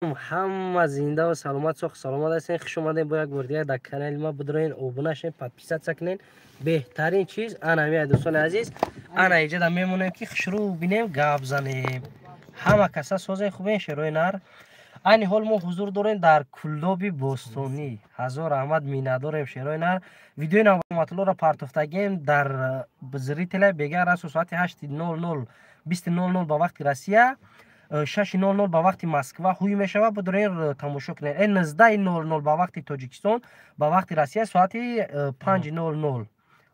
همه زنده و سلامت ساخت سلامت هستین. خوش اومدین با یک بار دیگه در کانال ما. بدرین ابونه شین، پادپیسات سکنین. بهترین چیز انا میاد دوستان عزیز، انا اینجا میمونیم که شروع بینیم گپ زنیم. همه کسا سوز خوبین شروع نر. این حال ما حضور داریم در کلوب بوستونی. هزار احمد مینداریم شروع نر. ویدیو نامطلوب را پارتوفتگیم در بزری تله بگه راست ساعت 8:00 20:00 با وقت روسیه، 6:00 با وقت مسکو هوی می شود. بدرین تماشا کنین. این 19:00 با وقت تاجیکستان با وقت روسیه ساعت 5:00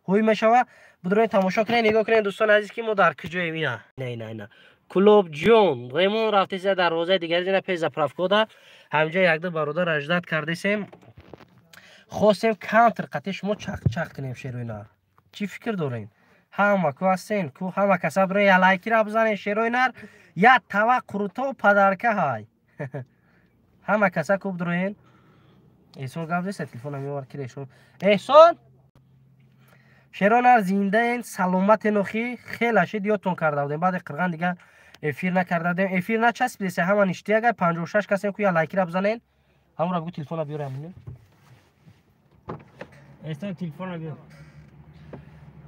هوی می شود. بدرین تماشا کنین. نگاه کنین دوستان عزیز که ما در کجاییم. اینا نه کلوب جون ریمون رفته در دروازه دیگر جنا پیش زپرافکودا همجا یک دو برادر اجداد کردیم. خواستیم کانتر قطعی شما چق کنیم شیروینار. چی فکر دارین؟ همه کو هستین کو همه کسا برای یه لایکی را بزنین شیروینار. یا توا قروتا و پدرکه های همه کسا کوب دارین. احسان گفت دیست تلفون همی ورکی ریشون احسان شیروینار زنده این سلامت نوخی خیلی شد یادتون کرده بودیم. بعد قرغن دیگه افیر نکرده بودیم. افیر نچسب دیسه همه نشتی اگر 56 کسی کو یا لایکی را بزنین. همون را بگو تلفون را بیاره همینه احسان تلفون را بیاره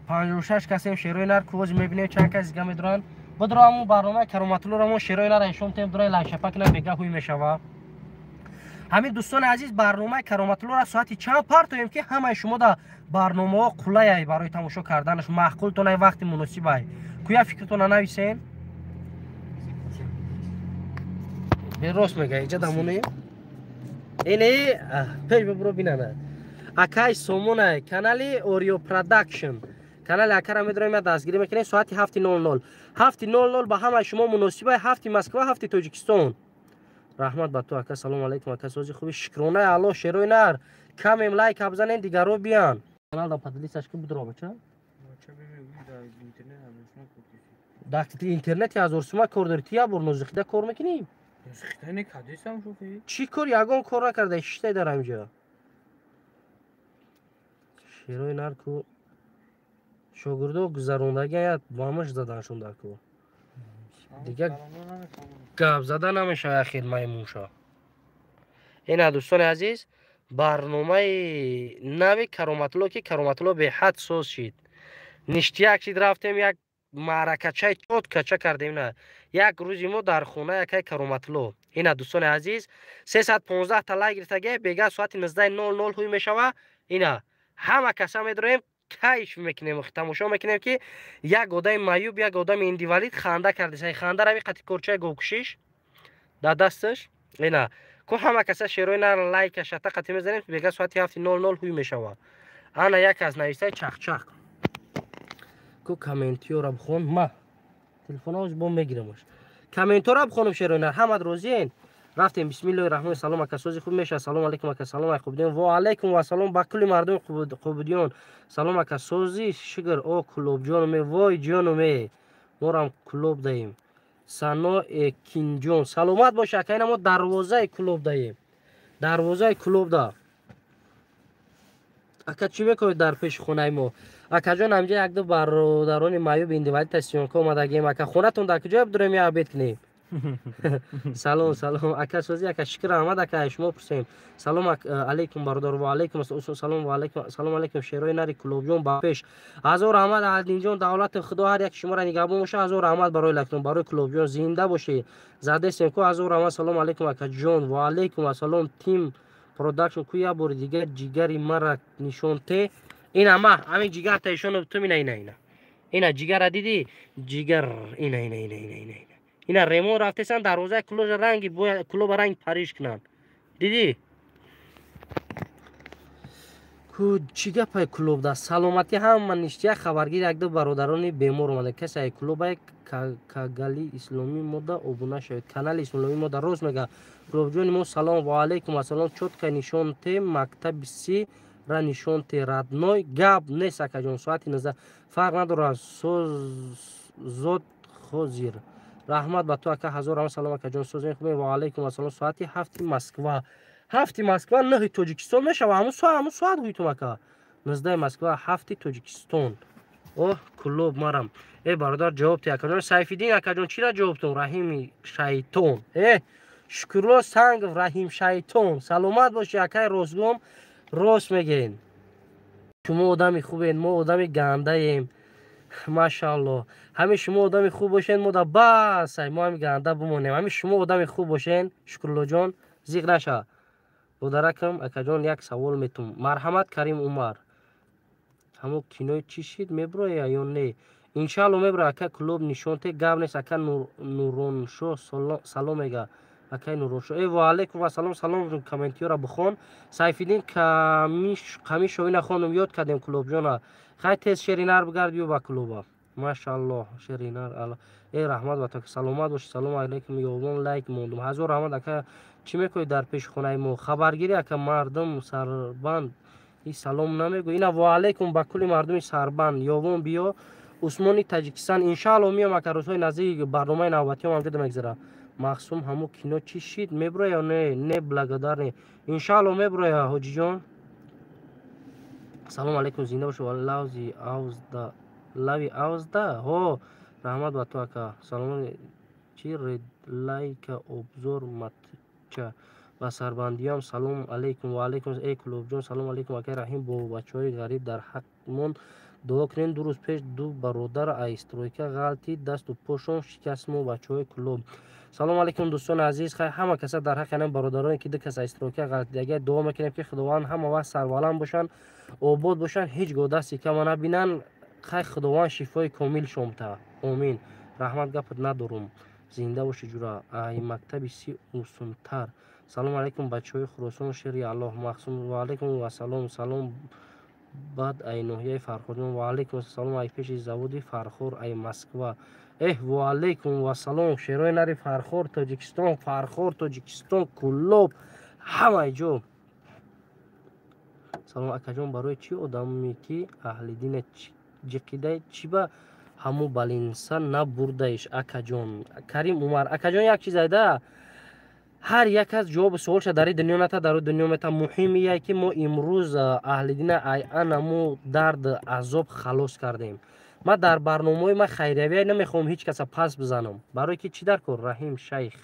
56 کسی شیروینار کوز میبینیم چند کسی دیگه میدرن. بدرامو برنامه کرامتلو را مو شیروینار انشون تیم درای لایشپک نه بگه هوی میشوه. همین دوستان عزیز برنامه کرامتلو را ساعتی چند پارتویم که همه شما در برنامه ها قلای برای تماشا کردنش معقول تونه وقت مناسب ای کویا فکرتون نویسین. راست میگه اینجا دمونه اینه پیش ببرو بیننه اکای سومونه کانال اوریو پروداکشن کانال اکر میداریم دستگیری میکنیم ساعت 7:00 7:00 با همه شما مناسبه. 7 مسکو 7 تاجیکستان. رحمت به تو اکا. سلام علیکم اکا سوزی خوبی شکرانه الله شیروی نر کم ام لایک بزنین دیگرو بیان. کانال دا پدلیسش که بدرو بچا داکت اینترنت از ورسما کوردرتیا برنوزخیده کار میکنیم. نزخیده کدیسم شوفی چی کار یگان کار نکرده شیشته در اینجا شیروی نر کو شاگردو گذروندگی یا وامش زدنشون در کو دیگه گپ زدن نمیشه اخیر میمون شا. این دوستان عزیز برنامه نوی کرامتلو که کرامتلو به حد سوز شید. نشتی اکشید رفتیم یک معرکچه چود کچه کردیم. نه یک روزی ما در خونه یکی کرامتلو. این دوستان عزیز 315 تا لایک گرفتگی بگه ساعت 19:00 هوی میشوه. اینا همه کسا میداریم کیف میکنیم تماشا میکنیم که یک آدم معیوب یک آدم اندیوالید خنده کرده. خنده روی قطعی کورچه گوکشیش در دستش. اینا کو همه کسا شیروی نر لایک شتا قطعی میزنیم بگه ساعت 7:00 هوی میشوه. انا یک از نویسته چخ کو کامنتیو را بخون ما تلفن هاوز بوم میگیرمش کامنتو را بخونم شیروی نر حمد روزین رفتیم. بسم الله الرحمن الرحیم. اکا سوزی خوب میشه. سلام علیکم اکا. سلام خوب دیون و علیکم و سلام با کلی مردم خوب دیون. سلام اکا سوزی شگر او کلوب جانو می وای جانو می مورم کلوب دهیم. سنا اکین جون سلامت باشه اکا. این ما دروازه کلوب دهیم. دروازه کلوب ده اکا چی میکنید در پیش خونه ما اکا جان همجا یک دو برادران معیوب اندیوالی تستیون که اومدگیم اکا خونه تون در کجا بداریم یا بیت کنیم. سلام اکا سوزی اکا شکر احمد اکا شما پرسیم. سلام علیکم برادر و علیکم سلام و علیکم سلام علیکم شیروی نری کلوب جون با پیش. هزار احمد عدین جون دولت خدا هر یک شما را نگهبان باشه. هزار احمد برای لکنون برای کلوب جون زنده باشه زده سیم کو. هزار احمد سلام علیکم اکا جون و علیکم سلام تیم پروداکشن کویا بر دیگه جیگری مرا نشون ته. این همین جیگر تایشون تو می نه اینا جیگر دیدی جیگر اینا ریمون رفته سن دروازه کلوب رنگی کلوب رنگ پریش کنن دیدی کو چی گپای کلوب ده سلامتی هم من نشتی خبرگیر یک دو برادران بیمار اومده کسی کلوب کاگالی اسلامی ماده ابونه شد کانال اسلامی ماده روز میگه کلوب جون ما سلام و علیکم و سلام چوت که نشون ته مکتب سی را نشون ته ردنوی گپ نیست اکا جون ساعتی نزده فرق نداره زود خوزیر. رحمت به تو اکا. هزار هم سلام اکا جون سوزین خوبی و علیکم و سلام ساعتی 7 مسکو 7 مسکو 9 تاجیکستان میشه و همون ساعت هوی تو اکا 19 مسکو 7 تاجیکستان. اوه کلوب مرم ای برادر جواب تی اکا جون سیفیدین اکا جون چی را جواب تون رحیمی شیطان شکرلو سنگ رحیم شیطان سلامت باشی اکای روزگم راست میگین شما آدم خوبین ما آدم گنده ایم ماشاءالله همه شما آدم خوب باشین ما دا بس ما هم گنده بمونیم همه شما آدم خوب باشین شکرلو جان زیغ نشه بودرکم اکا جان یک سوال میتونم مرحمت کریم عمر همو کینوی چی شید میبره یا نه انشالله میبره اکا کلوب نشونته گاب نیست اکا نورون شو سلام میگه اکا نورون شو ای و علیکم و سلام سلام کامنتی را بخون سایفیدین کمی شوی نخوندم یاد کردیم کلوب جانا خیلی تیز شیرینر بگردی و با کلوبا ماشاءالله شیرینر ای رحمت و تا که سلامت باشی سلام علیکم یوم لایک موندم هزار رحمت اکا چی میکنی در پیش خونه ما خبرگیری اکا مردم سربند این سلام نمیگو اینا و علیکم با کلی مردم سربند یوم بیا عثمانی تاجیکستان انشالله میام اکا روزهای نزدیک برنامه نوبتی هم همجد میگذره مخصوم همو کینو چی شید میبره یا نه بلگدار نه انشالله میبره یا حاجی جان سلام علیکم زنده باشو والله اوزدا لاوی اوزدا هو رحمت با تو اکا سلام چی رید لایک ابزور متچه و سربندیام سلام علیکم و علیکم ای کلوب جان سلام علیکم اکای رحیم با بچهای غریب در حقمون دعا کنین دو روز پیش دو برادر ایسترویکا غلطی دست و پاشون شکست مو بچهای کلوب سلام علیکم دوستان عزیز خیلی همه کسا در حق اینم برادرانی که دو کس ایسترویکا غلطی دیگه دعا میکنیم که خداوند همه وقت سربلند باشن آباد باشن هیچ گونه دستی کم نبینن خیلی خداوند شفای کامل شمتا آمین رحمت گپت ندارم زنده باشی جورا ای مکتب سی اوسنتر سلام علیکم بچهای خراسان شری الله مخصوم و علیکم و سلام بعد ای نوحیه فرخور و علیکم السلام ای پیش زودی فرخور ای مسکو و علیکم و سلام شیرای نری فرخور تاجیکستان کلوب همه جو سلام اکا جان برای چی آدمی که اهل دین جقیده چی با همو بالینسان نبردهش اکا جان کریم عمر اکا جان یک چیز ایده هر یک از جواب سوالش در دنیا نتا در دنیا متا مهمیه که ما امروز اهل دین انمو درد عذاب خلاص کردیم ما در برنامه ما خیریه نمیخوام هیچ کس پس بزنم برای که چی در کن رحیم شیخ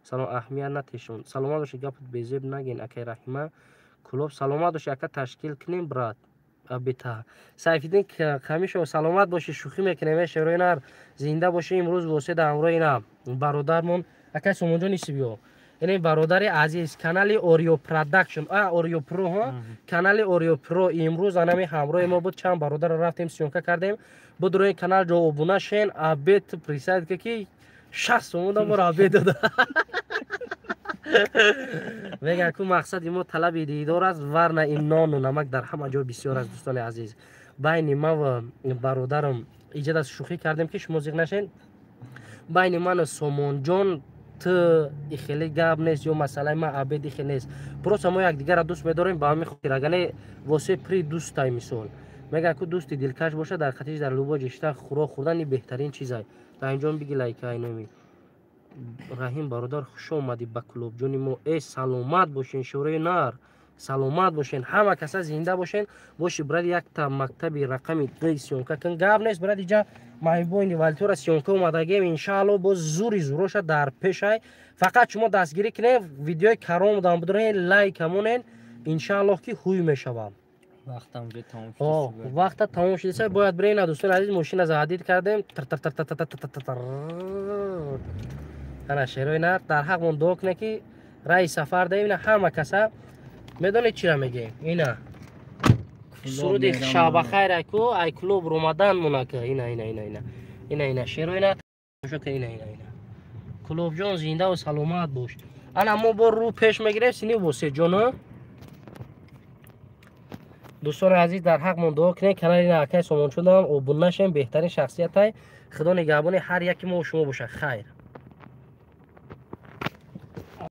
سلام اهمیت نتیشون سلامت باشه گپت بیزیب نگین اکای رحیمه کلوب سلامت باشه اکا تشکیل کنیم برات بیتا سایفیدین که کمیشو سلامت باشه شوخی میکنیم شروع نر زنده باشه امروز واسه در امروز اینا برادرمون اکا سومونجا نیستی بیو این برادر عزیز کانال اوریو پروداکشن اوریو پرو ها کانال اوریو پرو امروز انمی همراه ما بود چند برادر رفتیم سیونکا کردیم بود روی کانال جو ابونه شین ابیت پریساید که شخص اومدم ما ابیت داده میگه که مقصد ما طلب دیدار است ورنه این نان و نمک در همه جا بسیار است دوستان عزیز بین ما و برادرم ایجاد از شوخی کردیم که شما زیغ نشین بین من و سومون جان تو خیلی گاب نیست یا مسئله ما عبیدی خیلی نیست پروس ما یک دیگر را دوست میداریم با همی خود رگنه واسه پری دوست تای مثال میگه که دوستی دلکش باشه در خطیش در لوبا جشته خوراک خوردن بهترین چیزه تا اینجا بگی لایک اینمی رحیم برادر خوش اومدی به کلوب جونی ما ای سلامت باشین شوره نار سلامت باشین همه کسا زنده باشین باشی برای یک تا مکتبی رقمی دی سیونکا کن گاب نیست برای دیجا محبوبین والتور سیونکا اومدگیم انشالله با زوری زوروش در پیش های فقط شما دستگیری کنه ویدیوی کرام دام بدرین لایک همونین انشالله که خوی میشوام وقت تمام شده باید برین دوستان عزیز ماشین از عدید کردیم انا شیروی نر در حق من دعا کنه که رای سفر دهیم همه کسا میدونید چی را میگه اینا سرود شب بخیر اکو ای کلوب رمضان مونکه اینا شیروی نر اینا کلوب جان زنده و سلامت باش انا ما با رو پیش میگیره سینی واسه جانا دوستان عزیز در حق من دعا کنه کانال اینا اکای سامان شدم و بنشیم بهترین شخصیت های خدا نگهبان هر یکی ما و شما باشه خیر